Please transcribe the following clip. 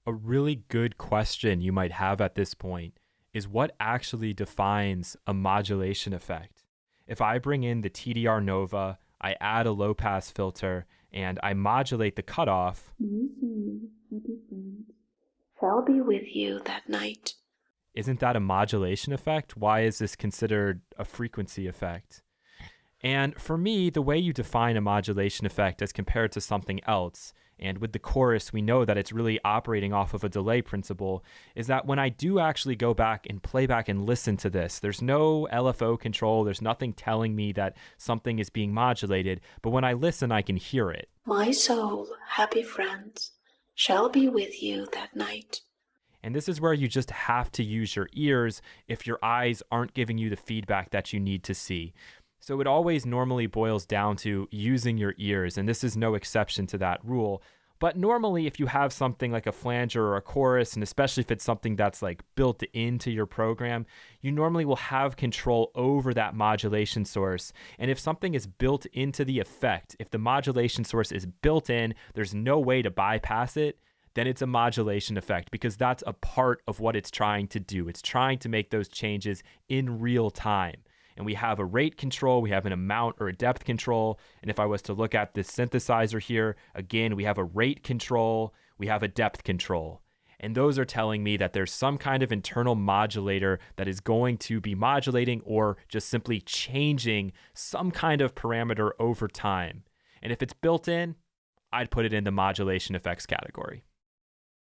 A really good question you might have at this point is what actually defines a modulation effect? If I bring in the TDR Nova, I add a low pass filter, and I modulate the cutoff, My soul, happy friends, shall be with you that night. isn't that a modulation effect? Why is this considered a frequency effect? And for me, the way you define a modulation effect as compared to something else, and with the chorus, we know that it's really operating off of a delay principle, is that when I do actually go back and play back and listen to this, there's no LFO control, there's nothing telling me that something is being modulated, but when I listen, I can hear it. My soul, happy friends, shall be with you that night. And this is where you just have to use your ears if your eyes aren't giving you the feedback that you need to see. So it always normally boils down to using your ears, and this is no exception to that rule. But normally, if you have something like a flanger or a chorus, and especially if it's something that's like built into your program, you normally will have control over that modulation source. And if something is built into the effect, if the modulation source is built in, there's no way to bypass it, then it's a modulation effect because that's a part of what it's trying to do. It's trying to make those changes in real time. And we have a rate control, we have an amount or a depth control. And if I was to look at this synthesizer here, again, we have a rate control, we have a depth control. And those are telling me that there's some kind of internal modulator that is going to be modulating or just simply changing some kind of parameter over time. And if it's built in, I'd put it in the modulation effects category.